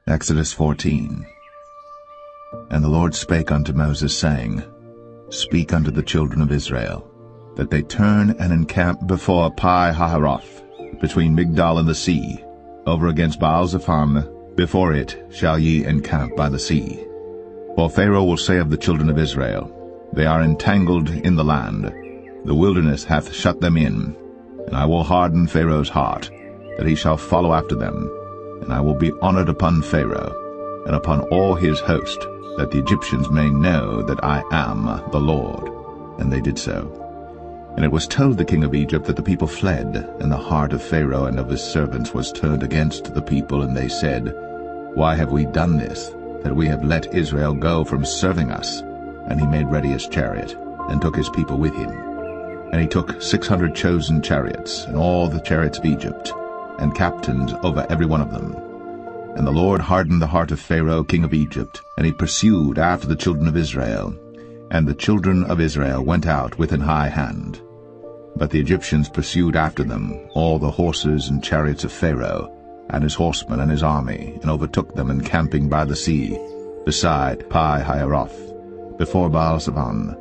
Exodus 14. And the Lord spake unto Moses, saying, Speak unto the children of Israel, that they turn and encamp before Pi-hahiroth, between Migdol and the sea, over against Baal-zephon. Before it shall ye encamp by the sea. For Pharaoh will say of the children of Israel, They are entangled in the land, the wilderness hath shut them in. And I will harden Pharaoh's heart, that he shall follow after them. And I will be honored upon Pharaoh, and upon all his host, that the Egyptians may know that I am the Lord. And they did so. And it was told the king of Egypt that the people fled, and the heart of Pharaoh and of his servants was turned against the people, and they said, Why have we done this, that we have let Israel go from serving us? And he made ready his chariot, and took his people with him. And he took 600 chosen chariots, and all the chariots of Egypt, and captains over every one of them. And the Lord hardened the heart of Pharaoh king of Egypt, and he pursued after the children of Israel. And the children of Israel went out with an high hand. But the Egyptians pursued after them, all the horses and chariots of Pharaoh, and his horsemen and his army, and overtook them encamping by the sea, beside Pi-hahiroth, before Baal-zephon.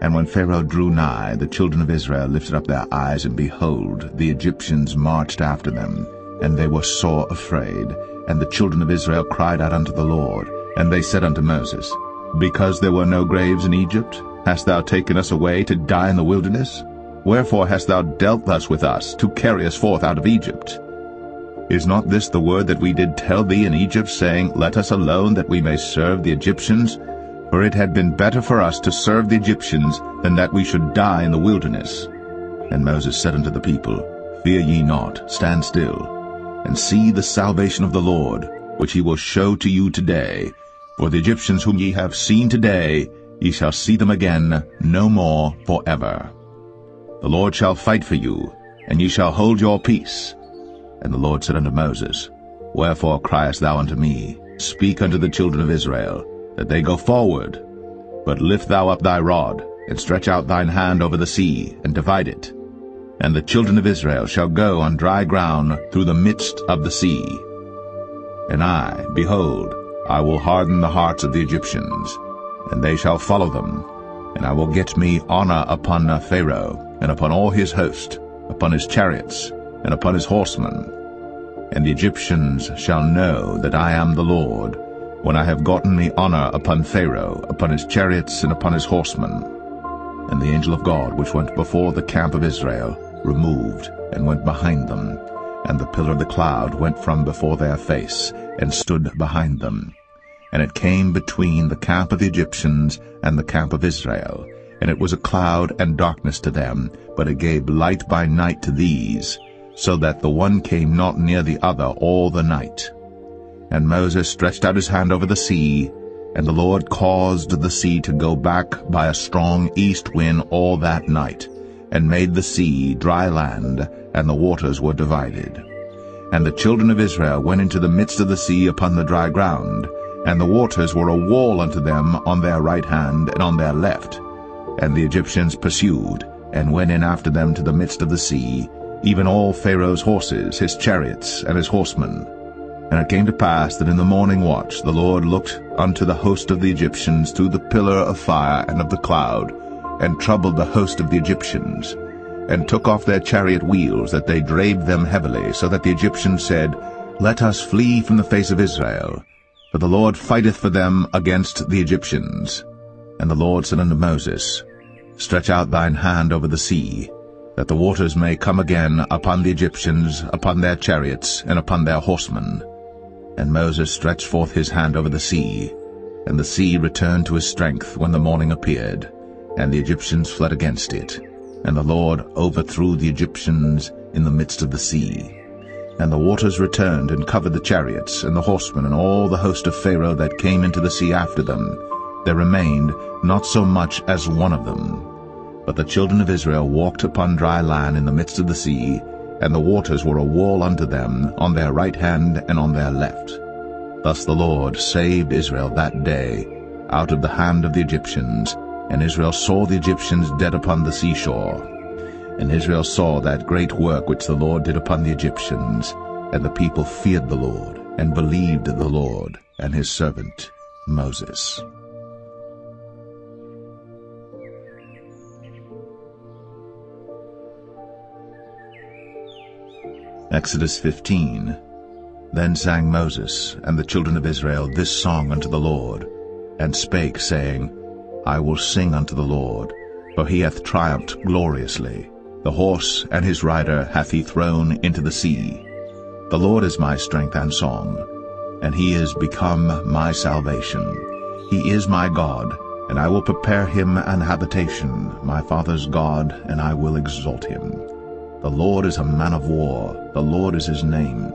And when Pharaoh drew nigh, the children of Israel lifted up their eyes, and behold, the Egyptians marched after them, and they were sore afraid. And the children of Israel cried out unto the Lord. And they said unto Moses, Because there were no graves in Egypt, hast thou taken us away to die in the wilderness? Wherefore hast thou dealt thus with us, to carry us forth out of Egypt? Is not this the word that we did tell thee in Egypt, saying, Let us alone, that we may serve the Egyptians? For it had been better for us to serve the Egyptians, than that we should die in the wilderness. And Moses said unto the people, Fear ye not, stand still, and see the salvation of the Lord, which he will show to you today. For the Egyptians whom ye have seen today, ye shall see them again no more forever. The Lord shall fight for you, and ye shall hold your peace. And the Lord said unto Moses, Wherefore criest thou unto me? Speak unto the children of Israel, that they go forward. But lift thou up thy rod, and stretch out thine hand over the sea, and divide it. And the children of Israel shall go on dry ground through the midst of the sea. And I, behold, I will harden the hearts of the Egyptians, and they shall follow them. And I will get me honor upon Pharaoh, and upon all his host, upon his chariots, and upon his horsemen. And the Egyptians shall know that I am the Lord, when I have gotten me honor upon Pharaoh, upon his chariots, and upon his horsemen. And the angel of God, which went before the camp of Israel, removed, and went behind them. And the pillar of the cloud went from before their face, and stood behind them. And it came between the camp of the Egyptians and the camp of Israel. And it was a cloud and darkness to them, but it gave light by night to these, so that the one came not near the other all the night. And Moses stretched out his hand over the sea, and the Lord caused the sea to go back by a strong east wind all that night, and made the sea dry land, and the waters were divided. And the children of Israel went into the midst of the sea upon the dry ground, and the waters were a wall unto them on their right hand and on their left. And the Egyptians pursued, and went in after them to the midst of the sea, even all Pharaoh's horses, his chariots, and his horsemen. And it came to pass that in the morning watch the Lord looked unto the host of the Egyptians through the pillar of fire and of the cloud, and troubled the host of the Egyptians, and took off their chariot wheels, that they drave them heavily, so that the Egyptians said, Let us flee from the face of Israel, for the Lord fighteth for them against the Egyptians. And the Lord said unto Moses, Stretch out thine hand over the sea, that the waters may come again upon the Egyptians, upon their chariots, and upon their horsemen. And Moses stretched forth his hand over the sea, and the sea returned to his strength when the morning appeared, and the Egyptians fled against it. And the Lord overthrew the Egyptians in the midst of the sea. And the waters returned and covered the chariots, and the horsemen, and all the host of Pharaoh that came into the sea after them. There remained not so much as one of them. But the children of Israel walked upon dry land in the midst of the sea, and the waters were a wall unto them on their right hand and on their left. Thus the Lord saved Israel that day out of the hand of the Egyptians, and Israel saw the Egyptians dead upon the seashore. And Israel saw that great work which the Lord did upon the Egyptians, and the people feared the Lord. and believed the Lord and his servant Moses. Exodus 15. Then sang Moses and the children of Israel this song unto the Lord, and spake, saying, I will sing unto the Lord, for he hath triumphed gloriously. The horse and his rider hath he thrown into the sea. The Lord is my strength and song, and he is become my salvation. He is my God, and I will prepare him an habitation, my father's God, and I will exalt him. The Lord is a man of war, the Lord is his name.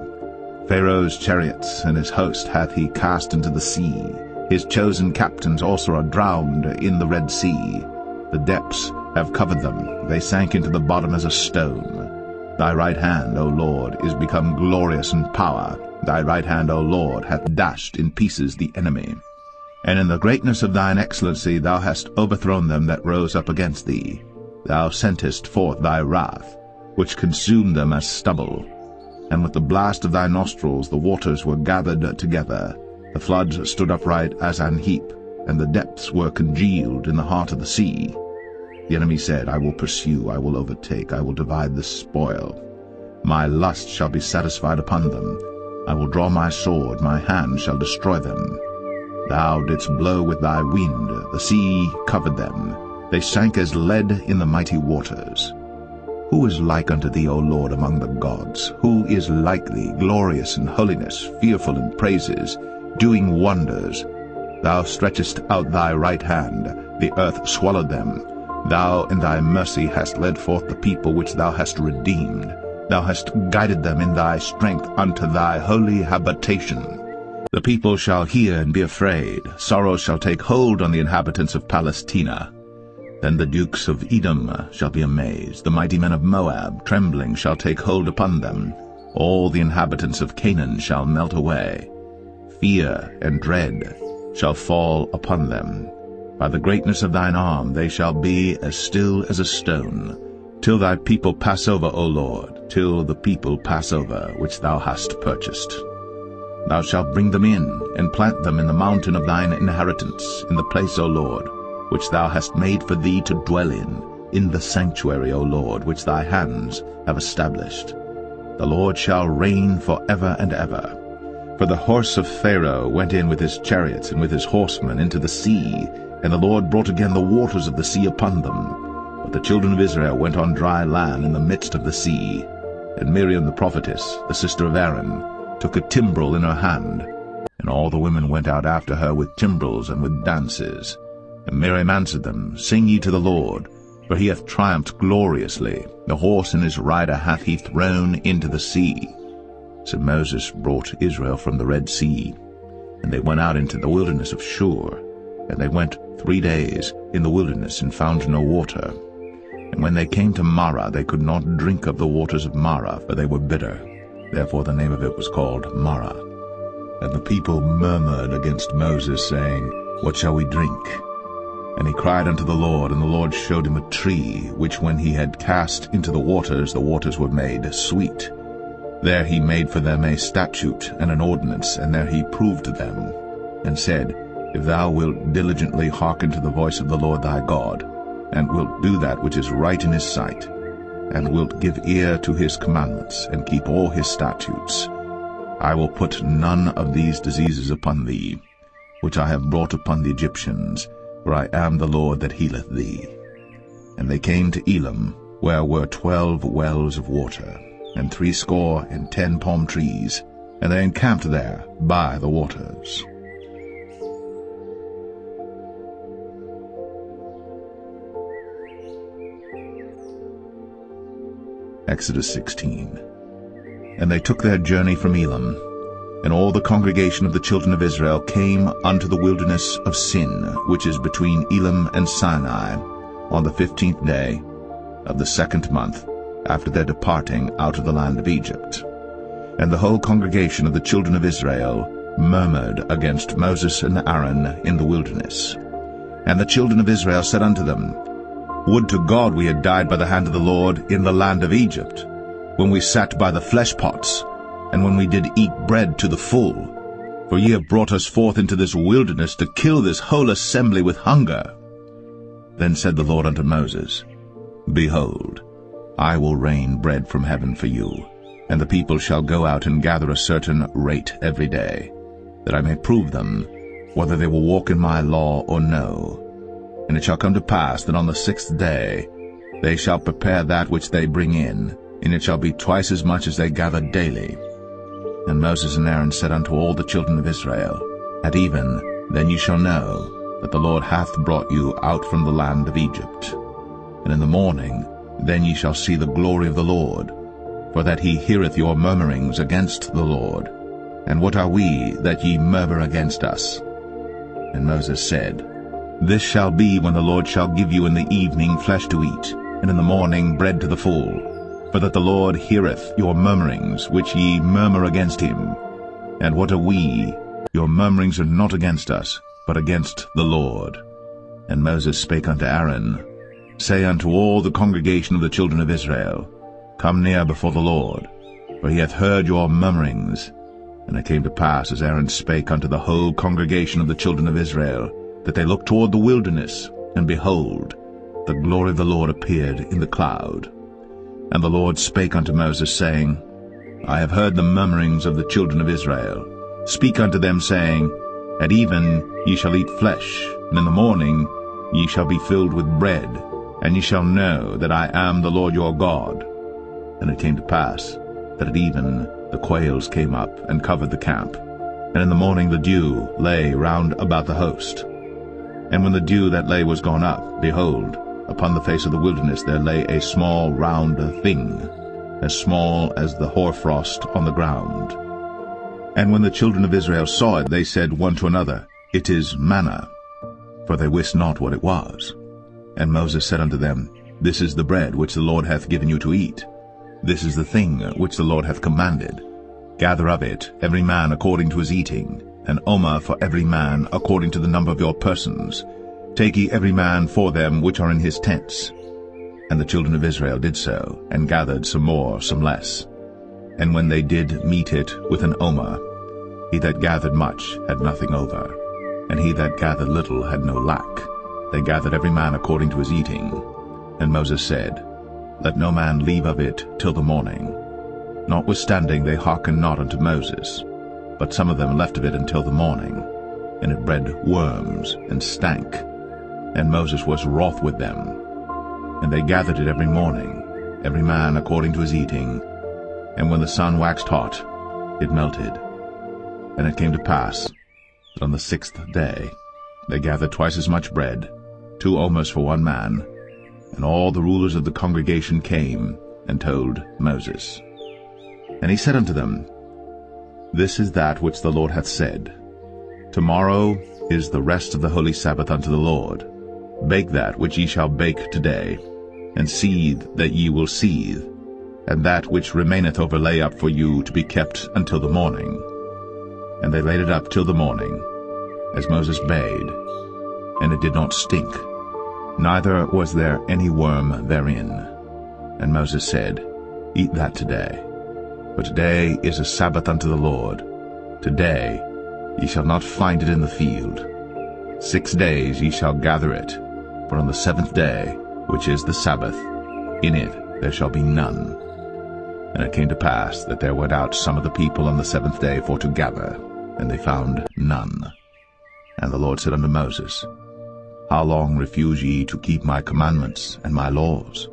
Pharaoh's chariots and his host hath he cast into the sea. His chosen captains also are drowned in the Red Sea. The depths have covered them, they sank into the bottom as a stone. Thy right hand, O Lord, is become glorious in power. Thy right hand, O Lord, hath dashed in pieces the enemy. And in the greatness of thine excellency thou hast overthrown them that rose up against thee. Thou sentest forth thy wrath, which consumed them as stubble. And with the blast of thy nostrils the waters were gathered together. The floods stood upright as an heap, and the depths were congealed in the heart of the sea. The enemy said, I will pursue, I will overtake, I will divide the spoil. My lust shall be satisfied upon them. I will draw my sword, my hand shall destroy them. Thou didst blow with thy wind, the sea covered them. They sank as lead in the mighty waters. Who is like unto thee, O Lord, among the gods? Who is like thee, glorious in holiness, fearful in praises, doing wonders? Thou stretchest out thy right hand, the earth swallowed them. Thou in thy mercy hast led forth the people which thou hast redeemed. Thou hast guided them in thy strength unto thy holy habitation. The people shall hear and be afraid. Sorrow shall take hold on the inhabitants of Palestina. Then the dukes of Edom shall be amazed. The mighty men of Moab, trembling, shall take hold upon them. All the inhabitants of Canaan shall melt away. Fear and dread shall fall upon them. By the greatness of thine arm they shall be as still as a stone, till thy people pass over, O Lord, till the people pass over, which thou hast purchased. Thou shalt bring them in, and plant them in the mountain of thine inheritance, in the place, O Lord, which thou hast made for thee to dwell in the sanctuary, O Lord, which thy hands have established. The Lord shall reign for ever and ever. For the horse of Pharaoh went in with his chariots and with his horsemen into the sea, and the Lord brought again the waters of the sea upon them. But the children of Israel went on dry land in the midst of the sea. And Miriam the prophetess, the sister of Aaron, took a timbrel in her hand, and all the women went out after her with timbrels and with dances. And Miriam answered them, Sing ye to the Lord, for he hath triumphed gloriously. The horse and his rider hath he thrown into the sea. So Moses brought Israel from the Red Sea, and they went out into the wilderness of Shur. And they went 3 days in the wilderness and found no water. And when they came to Marah, they could not drink of the waters of Marah, for they were bitter. Therefore the name of it was called Marah. And the people murmured against Moses, saying, What shall we drink? And he cried unto the Lord, and the Lord showed him a tree, which when he had cast into the waters were made sweet. There he made for them a statute and an ordinance, and there he proved to them, and said, If thou wilt diligently hearken to the voice of the Lord thy God, and wilt do that which is right in his sight, and wilt give ear to his commandments, and keep all his statutes, I will put none of these diseases upon thee, which I have brought upon the Egyptians, for I am the Lord that healeth thee. And they came to Elim, where were 12 wells of water, and 70 palm trees, and they encamped there by the waters. Exodus 16. And they took their journey from Elim, and all the congregation of the children of Israel came unto the wilderness of Sin, which is between Elim and Sinai, on the 15th day of the 2nd month, after their departing out of the land of Egypt. And the whole congregation of the children of Israel murmured against Moses and Aaron in the wilderness. And the children of Israel said unto them, Would to God we had died by the hand of the Lord in the land of Egypt, when we sat by the flesh pots, and when we did eat bread to the full. For ye have brought us forth into this wilderness to kill this whole assembly with hunger. Then said the Lord unto Moses, Behold, I will rain bread from heaven for you, and the people shall go out and gather a certain rate every day, that I may prove them, whether they will walk in my law or no. And it shall come to pass that on the 6th day they shall prepare that which they bring in, and it shall be twice as much as they gather daily. And Moses and Aaron said unto all the children of Israel, At even then ye shall know that the Lord hath brought you out from the land of Egypt. And in the morning then ye shall see the glory of the Lord, for that he heareth your murmurings against the Lord. And what are we that ye murmur against us? And Moses said, This shall be when the Lord shall give you in the evening flesh to eat, and in the morning bread to the full, for that the Lord heareth your murmurings, which ye murmur against him. And what are we? Your murmurings are not against us, but against the Lord. And Moses spake unto Aaron, Say unto all the congregation of the children of Israel, Come near before the Lord, for he hath heard your murmurings. And it came to pass, as Aaron spake unto the whole congregation of the children of Israel, that they looked toward the wilderness, and behold, the glory of the Lord appeared in the cloud. And the Lord spake unto Moses, saying, I have heard the murmurings of the children of Israel. Speak unto them, saying, At even ye shall eat flesh, and in the morning ye shall be filled with bread, and ye shall know that I am the Lord your God. And it came to pass that at even the quails came up and covered the camp, and in the morning the dew lay round about the host. And when the dew that lay was gone up, behold, upon the face of the wilderness there lay a small round thing, as small as the hoarfrost on the ground. And when the children of Israel saw it, they said one to another, It is manna, for they wist not what it was. And Moses said unto them, This is the bread which the Lord hath given you to eat. This is the thing which the Lord hath commanded. Gather of it every man according to his eating, an omer for every man according to the number of your persons. Take ye every man for them which are in his tents. And the children of Israel did so, and gathered some more, some less. And when they did meet it with an omer, he that gathered much had nothing over, and he that gathered little had no lack. They gathered every man according to his eating. And Moses said, Let no man leave of it till the morning. Notwithstanding they hearkened not unto Moses, but some of them left of it until the morning, and it bred worms, and stank. And Moses was wroth with them. And they gathered it every morning, every man according to his eating. And when the sun waxed hot, it melted. And it came to pass that on the 6th day they gathered twice as much bread, 2 omers for one man. And all the rulers of the congregation came and told Moses. And he said unto them, This is that which the Lord hath said. Tomorrow is the rest of the holy Sabbath unto the Lord. Bake that which ye shall bake today, and seethe that ye will seethe, and that which remaineth over lay up for you to be kept until the morning. And they laid it up till the morning, as Moses bade, and it did not stink, neither was there any worm therein. And Moses said, Eat that today, for today is a Sabbath unto the Lord. Today ye shall not find it in the field. 6 days ye shall gather it, but on the 7th day, which is the Sabbath, in it there shall be none. And it came to pass that there went out some of the people on the 7th day for to gather, and they found none. And the Lord said unto Moses, How long refuse ye to keep my commandments and my laws?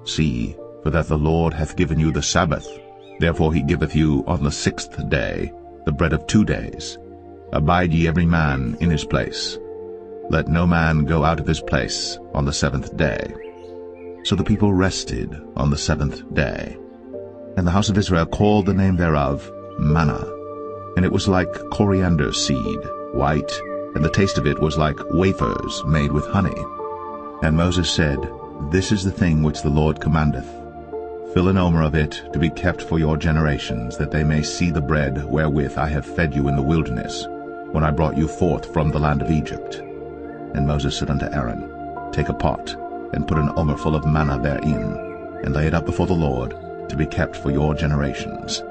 See, for that the Lord hath given you the Sabbath. Therefore he giveth you on the 6th day the bread of 2 days. Abide ye every man in his place. Let no man go out of his place on the 7th day. So the people rested on the 7th day. And the house of Israel called the name thereof manna. And it was like coriander seed, white, and the taste of it was like wafers made with honey. And Moses said, This is the thing which the Lord commandeth. Fill an omer of it to be kept for your generations, that they may see the bread wherewith I have fed you in the wilderness, when I brought you forth from the land of Egypt. And Moses said unto Aaron, Take a pot, and put an omer full of manna therein, and lay it up before the Lord, to be kept for your generations.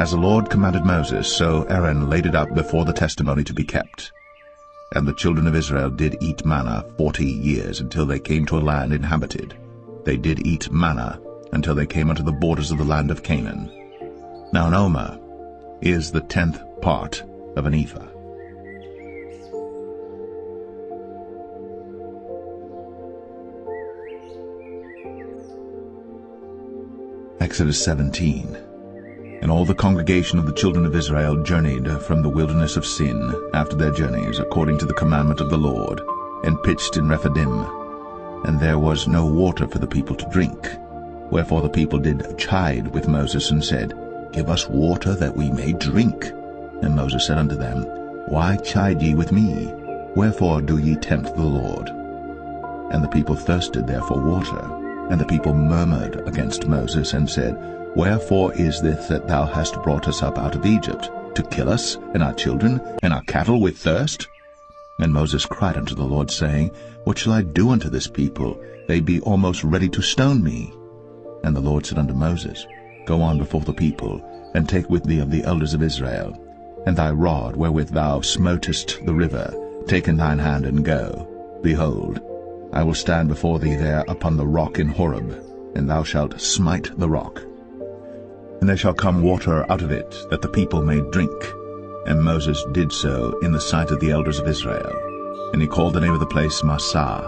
As the Lord commanded Moses, so Aaron laid it up before the testimony to be kept. And the children of Israel did eat manna 40 years until they came to a land inhabited. They did eat manna until they came unto the borders of the land of Canaan. Now an omer is the 10th part of an ephah. Exodus 17. And all the congregation of the children of Israel journeyed from the wilderness of Sin after their journeys, according to the commandment of the Lord, and pitched in Rephidim. And there was no water for the people to drink. Wherefore the people did chide with Moses, and said, Give us water that we may drink. And Moses said unto them, Why chide ye with me? Wherefore do ye tempt the Lord? And the people thirsted there for water. And the people murmured against Moses, and said, Wherefore is this that thou hast brought us up out of Egypt, to kill us, and our children, and our cattle with thirst? And Moses cried unto the Lord, saying, What shall I do unto this people? They be almost ready to stone me. And the Lord said unto Moses, Go on before the people, and take with thee of the elders of Israel, and thy rod wherewith thou smotest the river, take in thine hand, and go. Behold, I will stand before thee there upon the rock in Horeb, and thou shalt smite the rock. And there shall come water out of it, that the people may drink. And Moses did so in the sight of the elders of Israel. And he called the name of the place Massah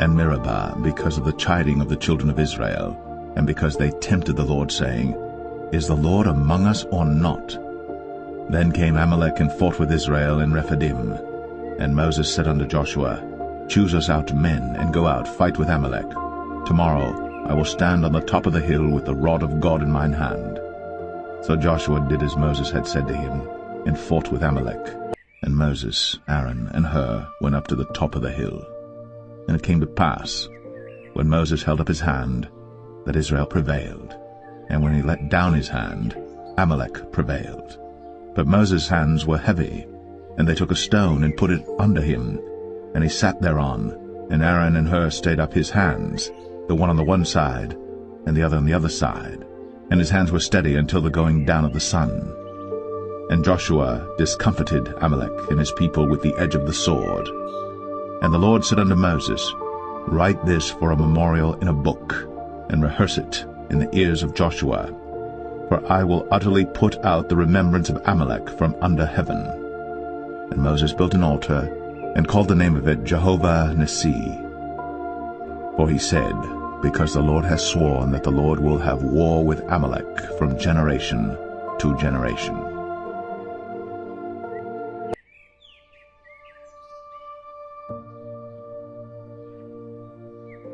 and Meribah, because of the chiding of the children of Israel, and because they tempted the Lord, saying, Is the Lord among us or not? Then came Amalek and fought with Israel in Rephidim. And Moses said unto Joshua, Choose us out men, and go out, fight with Amalek. Tomorrow I will stand on the top of the hill with the rod of God in mine hand. So Joshua did as Moses had said to him, and fought with Amalek. And Moses, Aaron, and Hur went up to the top of the hill. And it came to pass, when Moses held up his hand, that Israel prevailed. And when he let down his hand, Amalek prevailed. But Moses' hands were heavy, and they took a stone and put it under him, and he sat thereon. And Aaron and Hur stayed up his hands, the one on the one side, and the other on the other side. And his hands were steady until the going down of the sun. And Joshua discomfited Amalek and his people with the edge of the sword. And the Lord said unto Moses, Write this for a memorial in a book, and rehearse it in the ears of Joshua. For I will utterly put out the remembrance of Amalek from under heaven. And Moses built an altar, and called the name of it Jehovah Nissi. For he said, Because the Lord has sworn that the Lord will have war with Amalek from generation to generation.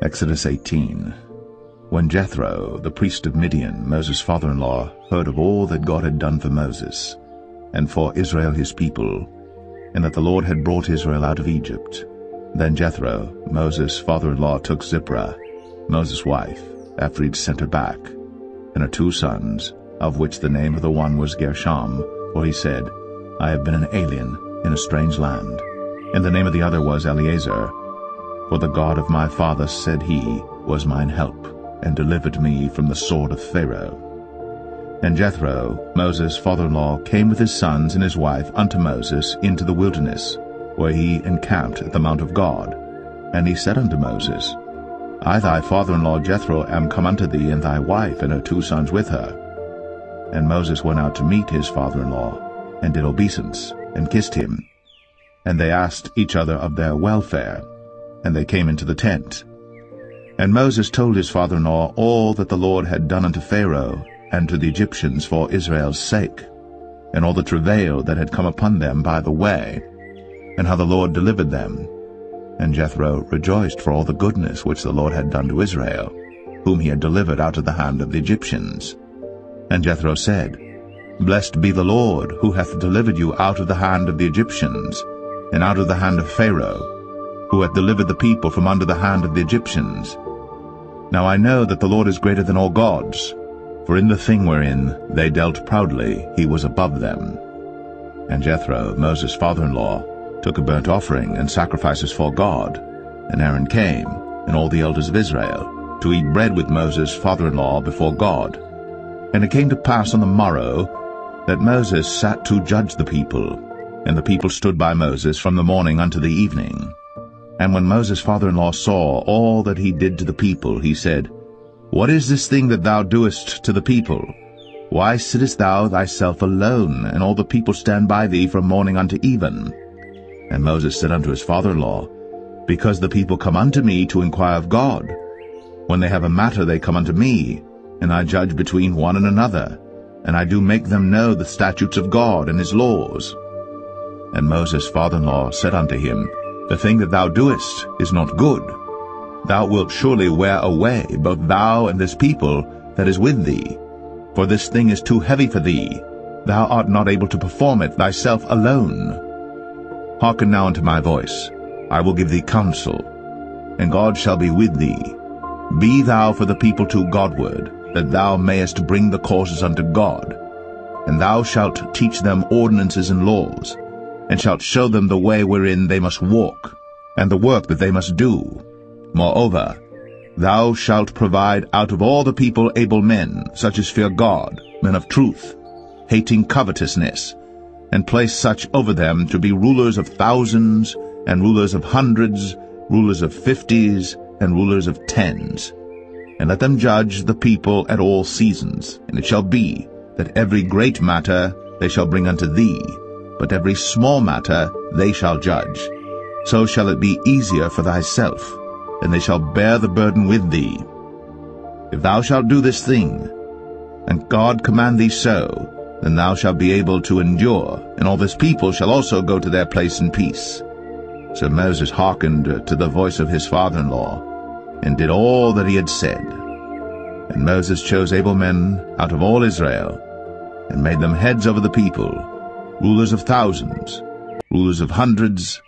Exodus 18. When Jethro, the priest of Midian, Moses' father-in-law, heard of all that God had done for Moses, and for Israel his people, and that the Lord had brought Israel out of Egypt, then Jethro, Moses' father-in-law, took Zipporah, Moses' wife, after he'd sent her back, and her 2 sons, of which the name of the one was Gershom, for he said, I have been an alien in a strange land. And the name of the other was Eleazar, for the God of my father, said he, was mine help, and delivered me from the sword of Pharaoh. And Jethro, Moses' father-in-law, came with his sons and his wife unto Moses into the wilderness, where he encamped at the mount of God. And he said unto Moses, I thy father-in-law Jethro am come unto thee, and thy wife and her 2 sons with her. And Moses went out to meet his father-in-law, and did obeisance, and kissed him. And they asked each other of their welfare, and they came into the tent. And Moses told his father-in-law all that the Lord had done unto Pharaoh, and to the Egyptians for Israel's sake, and all the travail that had come upon them by the way, and how the Lord delivered them. And Jethro rejoiced for all the goodness which the Lord had done to Israel, whom he had delivered out of the hand of the Egyptians. And Jethro said, Blessed be the Lord, who hath delivered you out of the hand of the Egyptians, and out of the hand of Pharaoh, who hath delivered the people from under the hand of the Egyptians. Now I know that the Lord is greater than all gods, for in the thing wherein they dealt proudly he was above them. And Jethro, Moses' father-in-law, took a burnt offering and sacrifices for God. And Aaron came, and all the elders of Israel, to eat bread with Moses' father-in-law before God. And it came to pass on the morrow, that Moses sat to judge the people, and the people stood by Moses from the morning unto the evening. And when Moses' father-in-law saw all that he did to the people, he said, What is this thing that thou doest to the people? Why sittest thou thyself alone, and all the people stand by thee from morning unto even? And Moses said unto his father-in-law, Because the people come unto me to inquire of God. When they have a matter they come unto me, and I judge between one and another, and I do make them know the statutes of God and his laws. And Moses' father-in-law said unto him, The thing that thou doest is not good. Thou wilt surely wear away both thou and this people that is with thee. For this thing is too heavy for thee. Thou art not able to perform it thyself alone. Hearken now unto my voice. I will give thee counsel, and God shall be with thee. Be thou for the people to Godward, that thou mayest bring the causes unto God. And thou shalt teach them ordinances and laws, and shalt show them the way wherein they must walk, and the work that they must do. Moreover, thou shalt provide out of all the people able men, such as fear God, men of truth, hating covetousness, and place such over them to be rulers of thousands, and rulers of hundreds, rulers of 50s, and rulers of 10s. And let them judge the people at all seasons. And it shall be, that every great matter they shall bring unto thee, but every small matter they shall judge. So shall it be easier for thyself, and they shall bear the burden with thee. If thou shalt do this thing, and God command thee so, then thou shalt be able to endure, and all this people shall also go to their place in peace. So Moses hearkened to the voice of his father-in-law, and did all that he had said. And Moses chose able men out of all Israel, and made them heads over the people, rulers of thousands, rulers of hundreds,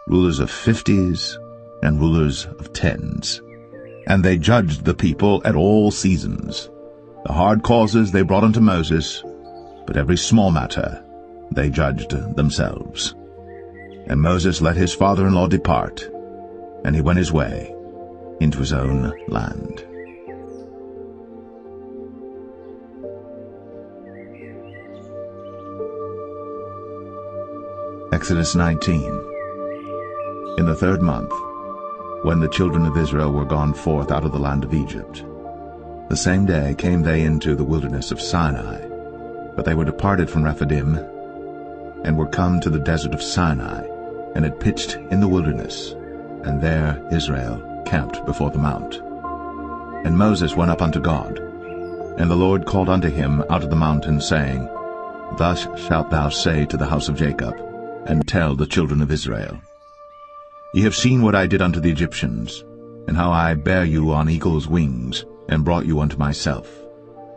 rulers of 50s, and rulers of 10s. And they judged the people at all seasons. The hard causes they brought unto Moses, but every small matter they judged themselves. And Moses let his father-in-law depart, and he went his way into his own land. Exodus 19. In the 3rd month, when the children of Israel were gone forth out of the land of Egypt, the same day came they into the wilderness of Sinai. But they were departed from Rephidim, and were come to the desert of Sinai, and had pitched in the wilderness, and there Israel camped before the mount. And Moses went up unto God, and the Lord called unto him out of the mountain, saying, Thus shalt thou say to the house of Jacob, and tell the children of Israel, Ye have seen what I did unto the Egyptians, and how I bare you on eagle's wings, and brought you unto myself.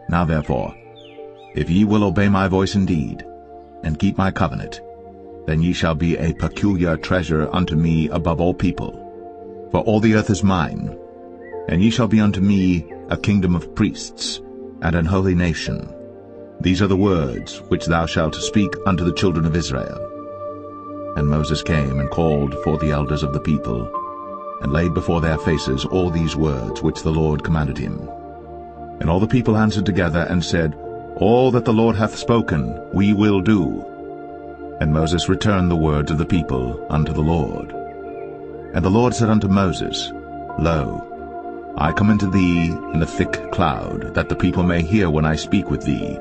Now therefore, if ye will obey my voice indeed, and keep my covenant, then ye shall be a peculiar treasure unto me above all people. For all the earth is mine, and ye shall be unto me a kingdom of priests, and an holy nation. These are the words which thou shalt speak unto the children of Israel. And Moses came and called for the elders of the people, and laid before their faces all these words which the Lord commanded him. And all the people answered together and said, All that the Lord hath spoken we will do. And Moses returned the words of the people unto the Lord. And the Lord said unto Moses, Lo, I come unto thee in a thick cloud, that the people may hear when I speak with thee,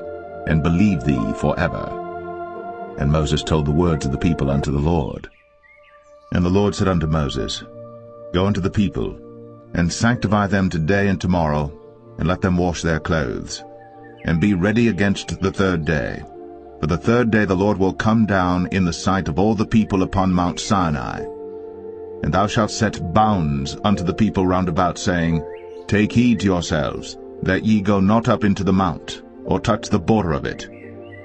and believe thee forever. And Moses told the words of the people unto the Lord. And the Lord said unto Moses, Go unto the people, and sanctify them today and tomorrow, and let them wash their clothes, and be ready against the 3rd day. For the 3rd day the Lord will come down in the sight of all the people upon Mount Sinai. And thou shalt set bounds unto the people round about, saying, Take heed to yourselves, that ye go not up into the mount, or touch the border of it.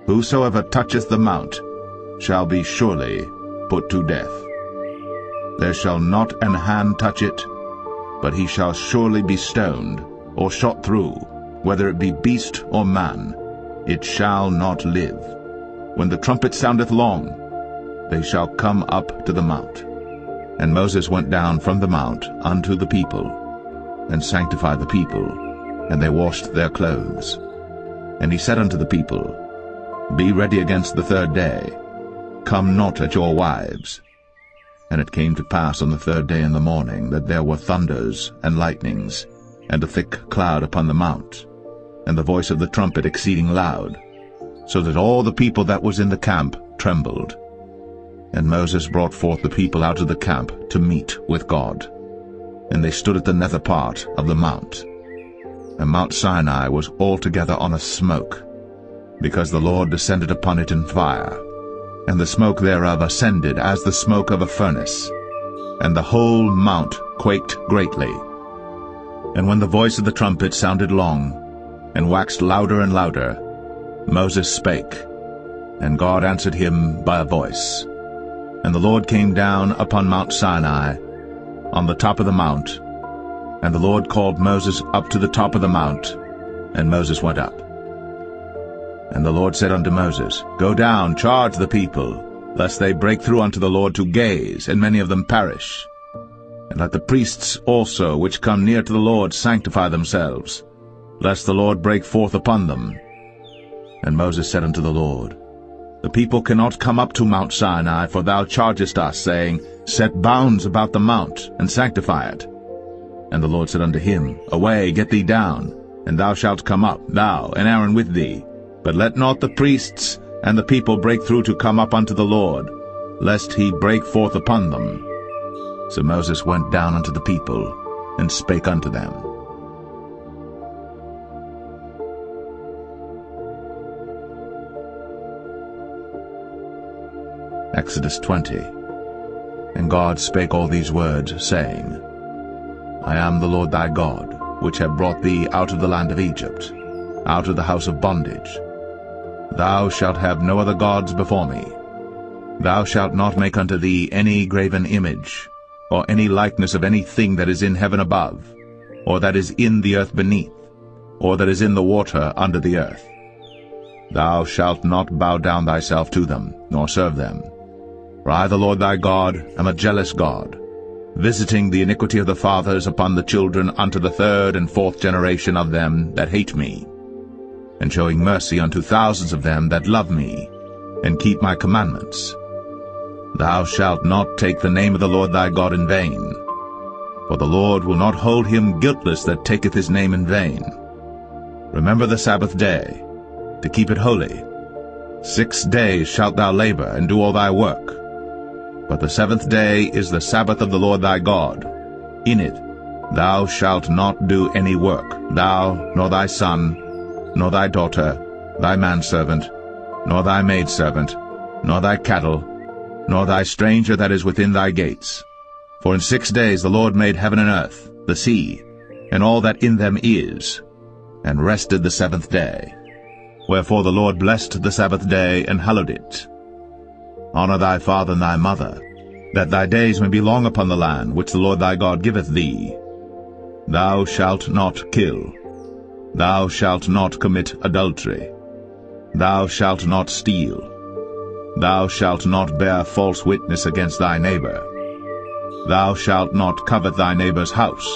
Whosoever toucheth the mount shall be surely put to death. There shall not an hand touch it, but he shall surely be stoned, or shot through, whether it be beast or man, it shall not live. When the trumpet soundeth long, they shall come up to the mount. And Moses went down from the mount unto the people, and sanctified the people, and they washed their clothes. And he said unto the people, Be ready against the third day. Come not at your wives. And it came to pass on the third day in the morning that there were thunders and lightnings, and a thick cloud upon the mount, and the voice of the trumpet exceeding loud, so that all the people that was in the camp trembled. And Moses brought forth the people out of the camp to meet with God. And they stood at the nether part of the mount. And Mount Sinai was altogether on a smoke, because the Lord descended upon it in fire, and the smoke thereof ascended as the smoke of a furnace, and the whole mount quaked greatly. And when the voice of the trumpet sounded long, and waxed louder and louder, Moses spake, and God answered him by a voice. And the Lord came down upon Mount Sinai, on the top of the mount, and the Lord called Moses up to the top of the mount, and Moses went up. And the Lord said unto Moses, Go down, charge the people, lest they break through unto the Lord to gaze, and many of them perish. And let the priests also which come near to the Lord sanctify themselves, lest the Lord break forth upon them. And Moses said unto the Lord, The people cannot come up to Mount Sinai, for thou chargest us, saying, Set bounds about the mount, and sanctify it. And the Lord said unto him, Away, get thee down, and thou shalt come up, thou and Aaron with thee. But let not the priests and the people break through to come up unto the Lord, lest he break forth upon them. So Moses went down unto the people, and spake unto them. Exodus 20. And God spake all these words, saying, I am the Lord thy God, which have brought thee out of the land of Egypt, out of the house of bondage. Thou shalt have no other gods before me. Thou shalt not make unto thee any graven image, or any likeness of any thing that is in heaven above, or that is in the earth beneath, or that is in the water under the earth. Thou shalt not bow down thyself to them, nor serve them. For I, the Lord thy God, am a jealous God, visiting the iniquity of the fathers upon the children unto the third and fourth generation of them that hate me, and showing mercy unto thousands of them that love me, and keep my commandments. Thou shalt not take the name of the Lord thy God in vain, for the Lord will not hold him guiltless that taketh his name in vain. Remember the Sabbath day, to keep it holy. 6 days shalt thou labor, and do all thy work. But the seventh day is the Sabbath of the Lord thy God. In it thou shalt not do any work, thou, nor thy son, nor thy daughter, thy manservant, nor thy maidservant, nor thy cattle, nor thy stranger that is within thy gates. For in 6 days the Lord made heaven and earth, the sea, and all that in them is, and rested the seventh day. Wherefore the Lord blessed the Sabbath day, and hallowed it. Honor thy father and thy mother, that thy days may be long upon the land which the Lord thy God giveth thee. Thou shalt not kill. Thou shalt not commit adultery. Thou shalt not steal. Thou shalt not bear false witness against thy neighbor. Thou shalt not covet thy neighbor's house.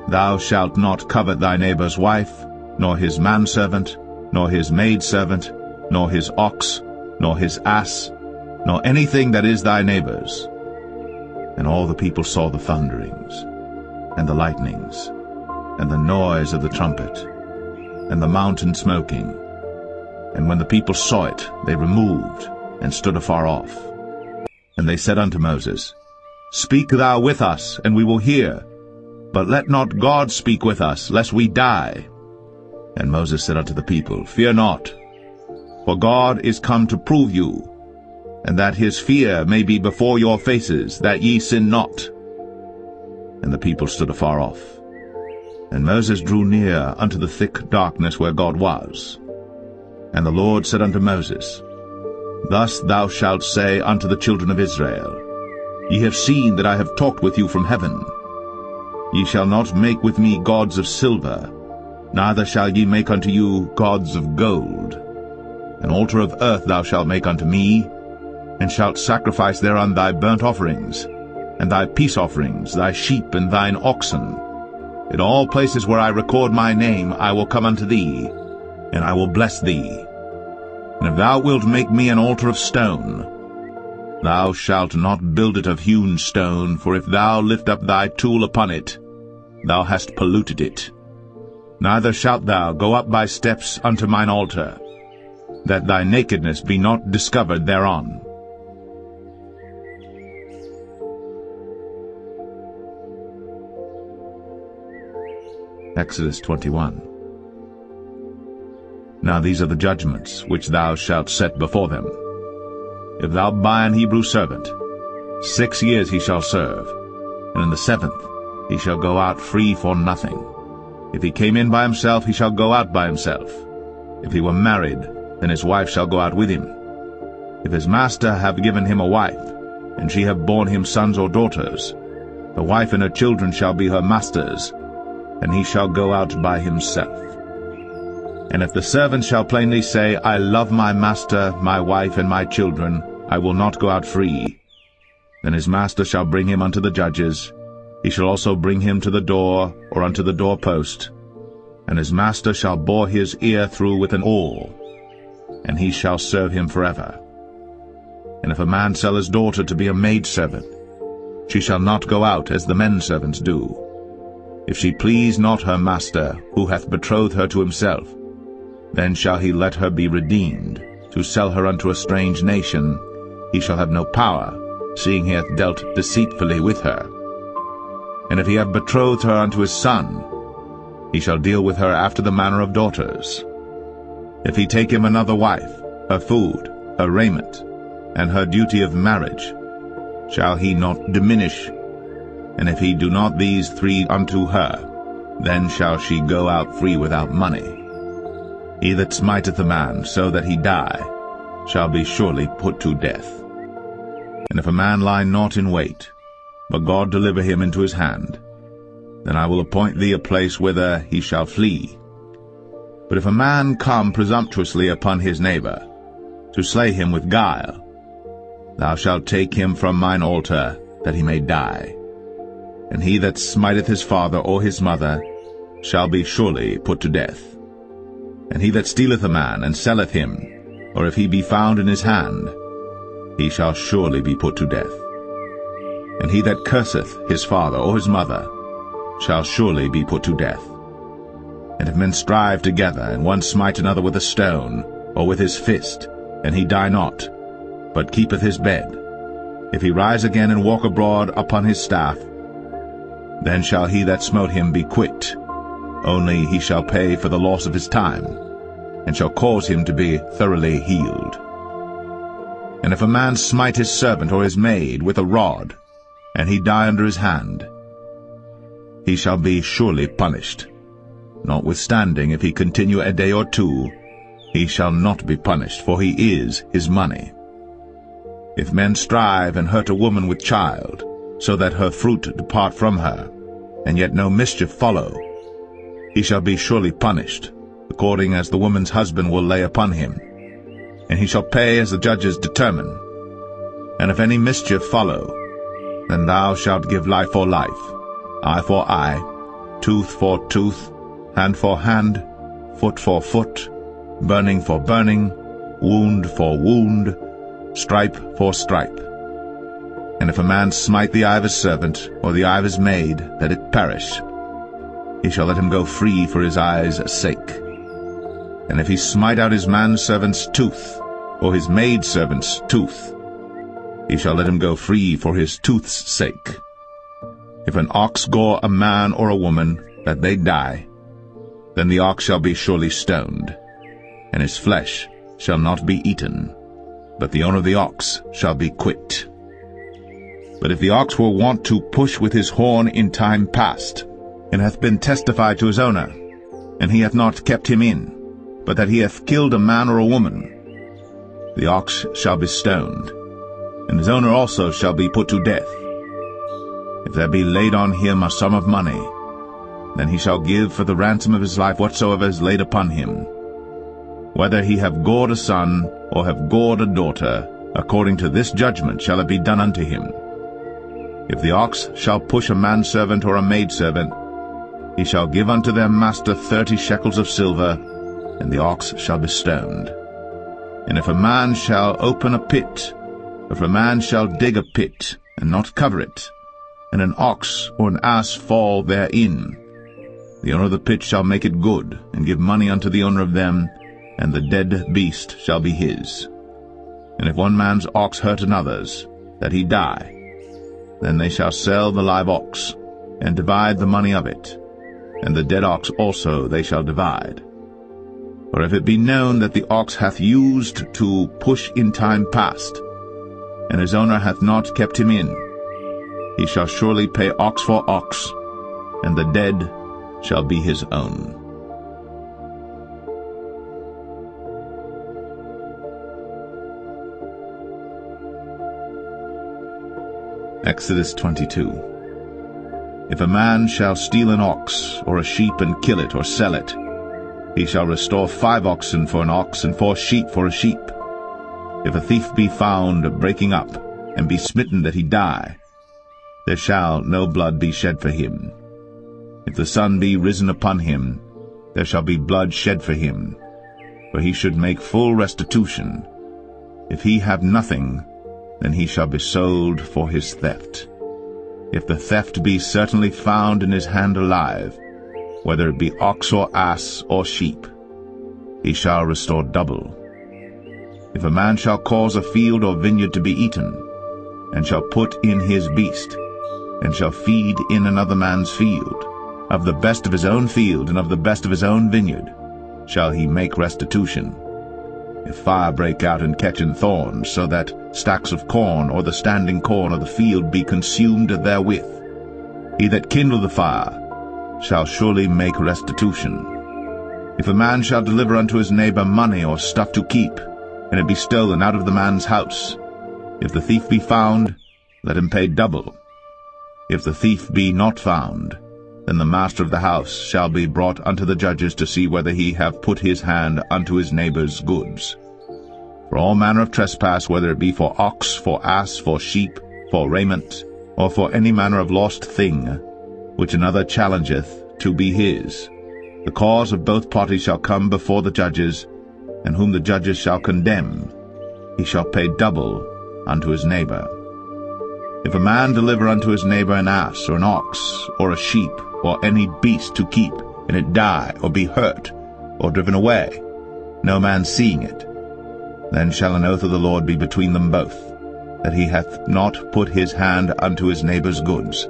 Thou shalt not covet thy neighbor's wife, nor his manservant, nor his maidservant, nor his ox, nor his ass, nor anything that is thy neighbor's. And all the people saw the thunderings, and the lightnings, and the noise of the trumpet, and the mountain smoking. And when the people saw it, they removed, and stood afar off. And they said unto Moses, Speak thou with us, and we will hear. But let not God speak with us, lest we die. And Moses said unto the people, Fear not, for God is come to prove you, and that his fear may be before your faces, that ye sin not. And the people stood afar off. And Moses drew near unto the thick darkness where God was. And the Lord said unto Moses, Thus thou shalt say unto the children of Israel, Ye have seen that I have talked with you from heaven. Ye shall not make with me gods of silver, neither shall ye make unto you gods of gold. An altar of earth thou shalt make unto me, and shalt sacrifice thereon thy burnt offerings, and thy peace offerings, thy sheep and thine oxen. In all places where I record my name I will come unto thee, and I will bless thee. And if thou wilt make me an altar of stone, thou shalt not build it of hewn stone, for if thou lift up thy tool upon it, thou hast polluted it. Neither shalt thou go up by steps unto mine altar, that thy nakedness be not discovered thereon. Exodus 21. Now these are the judgments which thou shalt set before them. If thou buy an Hebrew servant, 6 years he shall serve, and in the 7th he shall go out free for nothing. If he came in by himself, he shall go out by himself. If he were married, then his wife shall go out with him. If his master have given him a wife, and she have borne him sons or daughters, the wife and her children shall be her master's, and he shall go out by himself. And if the servant shall plainly say, I love my master, my wife, and my children, I will not go out free, then his master shall bring him unto the judges. He shall also bring him to the door, or unto the doorpost, and his master shall bore his ear through with an awl, and he shall serve him forever. And if a man sell his daughter to be a maidservant, she shall not go out as the men servants do. If she please not her master, who hath betrothed her to himself, then shall he let her be redeemed. To sell her unto a strange nation, he shall have no power, seeing he hath dealt deceitfully with her. And if he have betrothed her unto his son, he shall deal with her after the manner of daughters. If he take him another wife, her food, her raiment, and her duty of marriage, shall he not diminish? And if he do not these 3 unto her, then shall she go out free without money. He that smiteth a man so that he die shall be surely put to death. And if a man lie not in wait, but God deliver him into his hand, then I will appoint thee a place whither he shall flee. But if a man come presumptuously upon his neighbor, to slay him with guile, thou shalt take him from mine altar, that he may die. And he that smiteth his father or his mother shall be surely put to death. And he that stealeth a man and selleth him, or if he be found in his hand, he shall surely be put to death. And he that curseth his father or his mother shall surely be put to death. And if men strive together, and one smite another with a stone, or with his fist, and he die not, but keepeth his bed, if he rise again and walk abroad upon his staff, then shall he that smote him be quit, only he shall pay for the loss of his time, and shall cause him to be thoroughly healed. And if a man smite his servant or his maid with a rod, and he die under his hand, he shall be surely punished. Notwithstanding, if he continue a day or 2, he shall not be punished, for he is his money. If men strive and hurt a woman with child, so that her fruit depart from her, and yet no mischief follow, he shall be surely punished, according as the woman's husband will lay upon him, and he shall pay as the judges determine. And if any mischief follow, then thou shalt give life for life, eye for eye, tooth for tooth, hand for hand, foot for foot, burning for burning, wound for wound, stripe for stripe. And if a man smite the eye of his servant, or the eye of his maid, that it perish, he shall let him go free for his eye's sake. And if he smite out his manservant's tooth, or his maidservant's tooth, he shall let him go free for his tooth's sake. If an ox gore a man or a woman, that they die, then the ox shall be surely stoned, and his flesh shall not be eaten, but the owner of the ox shall be quit. But if the ox were wont to push with his horn in time past, and hath been testified to his owner, and he hath not kept him in, but that he hath killed a man or a woman, the ox shall be stoned, and his owner also shall be put to death. If there be laid on him a sum of money, then he shall give for the ransom of his life whatsoever is laid upon him. Whether he have gored a son, or have gored a daughter, according to this judgment shall it be done unto him. If the ox shall push a manservant or a maidservant, he shall give unto their master 30 shekels of silver, and the ox shall be stoned. And if a man shall open a pit, or if a man shall dig a pit, and not cover it, and an ox or an ass fall therein, the owner of the pit shall make it good, and give money unto the owner of them, and the dead beast shall be his. And if one man's ox hurt another's, that he die, then they shall sell the live ox, and divide the money of it, and the dead ox also they shall divide. For if it be known that the ox hath used to push in time past, and his owner hath not kept him in, he shall surely pay ox for ox, and the dead shall be his own. Exodus 22. If a man shall steal an ox or a sheep and kill it or sell it, he shall restore 5 oxen for an ox and 4 sheep for a sheep. If a thief be found breaking up, and be smitten that he die, there shall no blood be shed for him. If the sun be risen upon him, there shall be blood shed for him, for he should make full restitution. If he have nothing, then he shall be sold for his theft. If the theft be certainly found in his hand alive, whether it be ox or ass or sheep, he shall restore double. If a man shall cause a field or vineyard to be eaten, and shall put in his beast, and shall feed in another man's field, of the best of his own field and of the best of his own vineyard shall he make restitution. If fire break out and catch in thorns, so that stacks of corn or the standing corn of the field be consumed therewith, he that kindled the fire shall surely make restitution. If a man shall deliver unto his neighbor money or stuff to keep, and it be stolen out of the man's house, if the thief be found, let him pay double. If the thief be not found, then the master of the house shall be brought unto the judges to see whether he have put his hand unto his neighbor's goods. For all manner of trespass, whether it be for ox, for ass, for sheep, for raiment, or for any manner of lost thing, which another challengeth to be his, the cause of both parties shall come before the judges, and whom the judges shall condemn, he shall pay double unto his neighbor. If a man deliver unto his neighbor an ass, or an ox, or a sheep, or any beast to keep, and it die, or be hurt, or driven away, no man seeing it, then shall an oath of the Lord be between them both, that he hath not put his hand unto his neighbor's goods,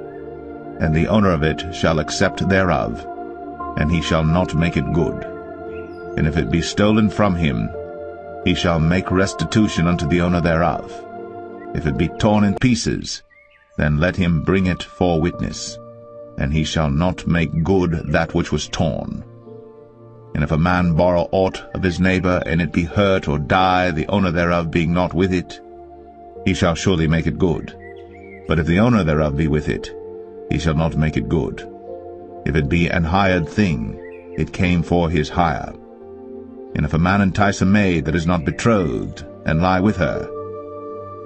and the owner of it shall accept thereof, and he shall not make it good. And if it be stolen from him, he shall make restitution unto the owner thereof. If it be torn in pieces, then let him bring it for witness, and he shall not make good that which was torn. And if a man borrow aught of his neighbor, and it be hurt or die, the owner thereof being not with it, he shall surely make it good. But if the owner thereof be with it, he shall not make it good. If it be an hired thing, it came for his hire. And if a man entice a maid that is not betrothed, and lie with her,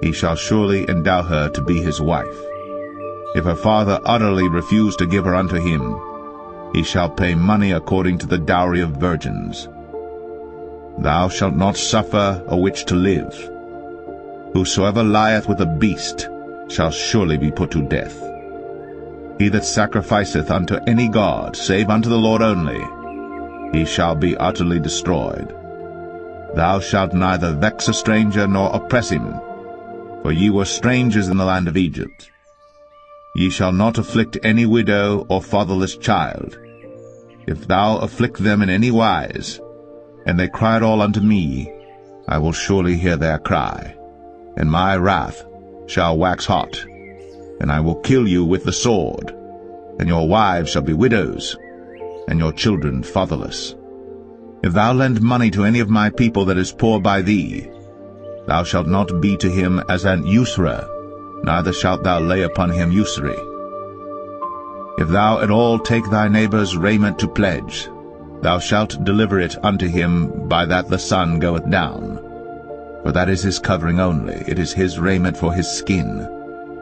he shall surely endow her to be his wife. If her father utterly refuse to give her unto him, he shall pay money according to the dowry of virgins. Thou shalt not suffer a witch to live. Whosoever lieth with a beast shall surely be put to death. He that sacrificeth unto any god, save unto the Lord only, he shall be utterly destroyed. Thou shalt neither vex a stranger nor oppress him, for ye were strangers in the land of Egypt. Ye shall not afflict any widow or fatherless child. If thou afflict them in any wise, and they cry at all unto me, I will surely hear their cry, and my wrath shall wax hot, and I will kill you with the sword, and your wives shall be widows, and your children fatherless. If thou lend money to any of my people that is poor by thee, thou shalt not be to him as an usurer, neither shalt thou lay upon him usury. If thou at all take thy neighbor's raiment to pledge, thou shalt deliver it unto him by that the sun goeth down. For that is his covering only, it is his raiment for his skin,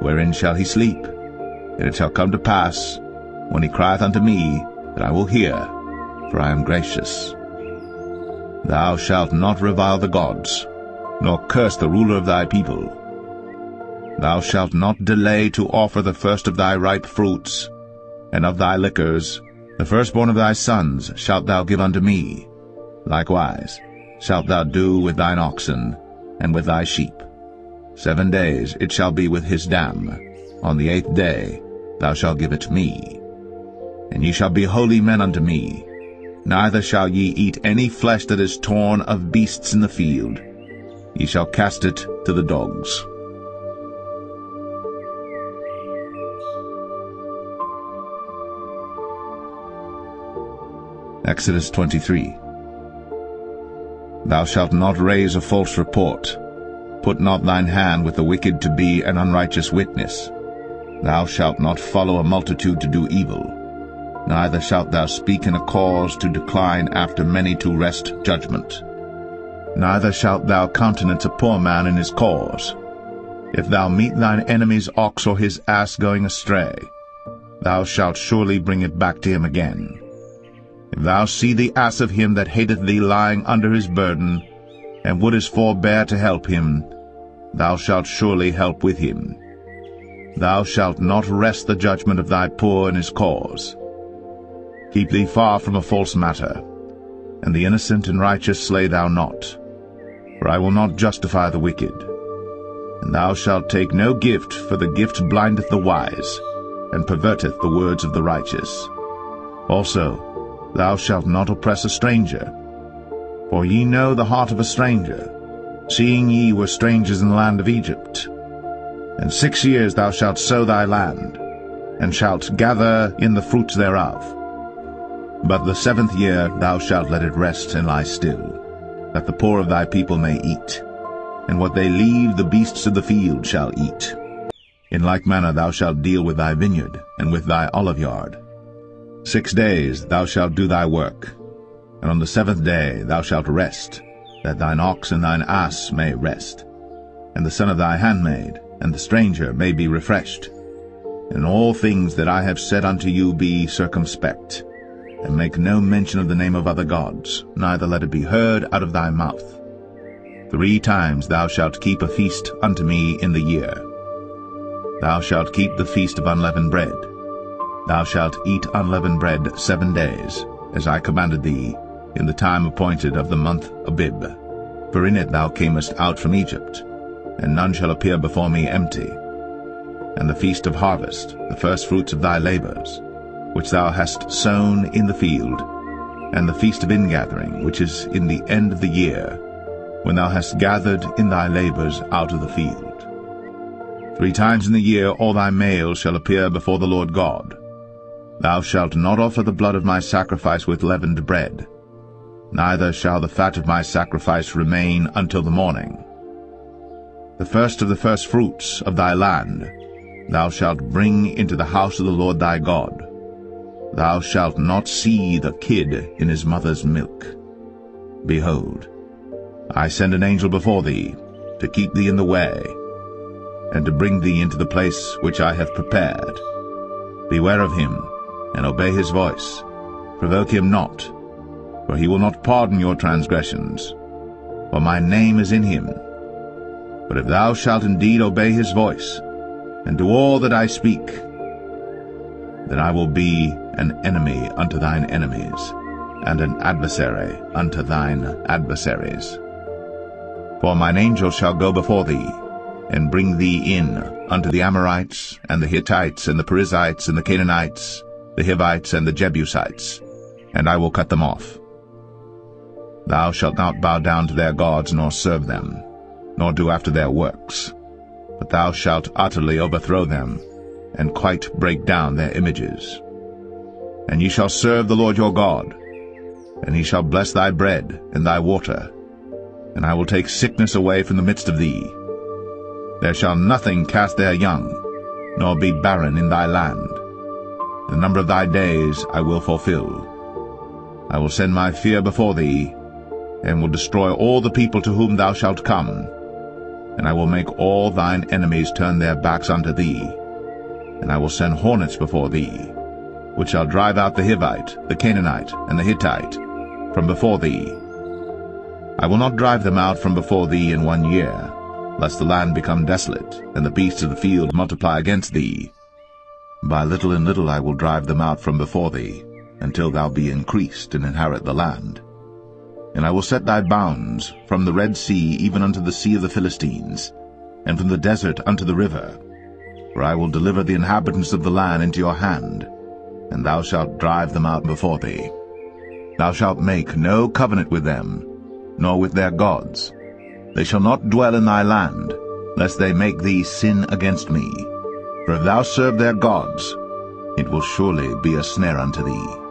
wherein shall he sleep. And it shall come to pass, when he crieth unto me, that I will hear, for I am gracious. Thou shalt not revile the gods, nor curse the ruler of thy people. Thou shalt not delay to offer the first of thy ripe fruits, and of thy liquors, the firstborn of thy sons shalt thou give unto me. Likewise shalt thou do with thine oxen, and with thy sheep. 7 days it shall be with his dam. On the 8th day thou shalt give it me. And ye shall be holy men unto me. Neither shall ye eat any flesh that is torn of beasts in the field. Ye shall cast it to the dogs. Exodus 23. Thou shalt not raise a false report. Put not thine hand with the wicked to be an unrighteous witness. Thou shalt not follow a multitude to do evil. Neither shalt thou speak in a cause to decline after many to wrest judgment. Neither shalt thou countenance a poor man in his cause. If thou meet thine enemy's ox or his ass going astray, thou shalt surely bring it back to him again. If thou see the ass of him that hateth thee lying under his burden, and wouldest forbear to help him, thou shalt surely help with him. Thou shalt not wrest the judgment of thy poor in his cause. Keep thee far from a false matter, and the innocent and righteous slay thou not. For I will not justify the wicked. And thou shalt take no gift, for the gift blindeth the wise, and perverteth the words of the righteous. Also, thou shalt not oppress a stranger. For ye know the heart of a stranger, seeing ye were strangers in the land of Egypt. And 6 years thou shalt sow thy land, and shalt gather in the fruits thereof. But the 7th year thou shalt let it rest and lie still, that the poor of thy people may eat, and what they leave the beasts of the field shall eat. In like manner thou shalt deal with thy vineyard, and with thy oliveyard. 6 days thou shalt do thy work, and on the 7th day thou shalt rest, that thine ox and thine ass may rest, and the son of thy handmaid, and the stranger may be refreshed. In all things that I have said unto you be circumspect, and make no mention of the name of other gods, neither let it be heard out of thy mouth. 3 times thou shalt keep a feast unto me in the year. Thou shalt keep the feast of unleavened bread. Thou shalt eat unleavened bread 7 days, as I commanded thee, in the time appointed of the month Abib. For in it thou camest out from Egypt, and none shall appear before me empty. And the feast of harvest, the firstfruits of thy labors, which thou hast sown in the field, and the feast of ingathering, which is in the end of the year, when thou hast gathered in thy labors out of the field. 3 times in the year all thy males shall appear before the Lord God. Thou shalt not offer the blood of my sacrifice with leavened bread, neither shall the fat of my sacrifice remain until the morning. The first of the firstfruits of thy land thou shalt bring into the house of the Lord thy God. Thou shalt not see the kid in his mother's milk. Behold, I send an angel before thee, to keep thee in the way, and to bring thee into the place which I have prepared. Beware of him, and obey his voice. Provoke him not, for he will not pardon your transgressions, for my name is in him. But if thou shalt indeed obey his voice, and do all that I speak, then I will be an enemy unto thine enemies, and an adversary unto thine adversaries. For mine angel shall go before thee, and bring thee in unto the Amorites, and the Hittites, and the Perizzites, and the Canaanites, the Hivites, and the Jebusites, and I will cut them off. Thou shalt not bow down to their gods, nor serve them, nor do after their works, but thou shalt utterly overthrow them, and quite break down their images. And ye shall serve the Lord your God, and he shall bless thy bread and thy water, and I will take sickness away from the midst of thee. There shall nothing cast their young, nor be barren in thy land. The number of thy days I will fulfill. I will send my fear before thee, and will destroy all the people to whom thou shalt come. And I will make all thine enemies turn their backs unto thee. And I will send hornets before thee, which shall drive out the Hivite, the Canaanite, and the Hittite from before thee. I will not drive them out from before thee in 1 year, lest the land become desolate, and the beasts of the field multiply against thee. By little and little I will drive them out from before thee, until thou be increased and inherit the land. And I will set thy bounds from the Red Sea even unto the sea of the Philistines, and from the desert unto the river. For I will deliver the inhabitants of the land into your hand, and thou shalt drive them out before thee. Thou shalt make no covenant with them, nor with their gods. They shall not dwell in thy land, lest they make thee sin against me. For if thou serve their gods, it will surely be a snare unto thee.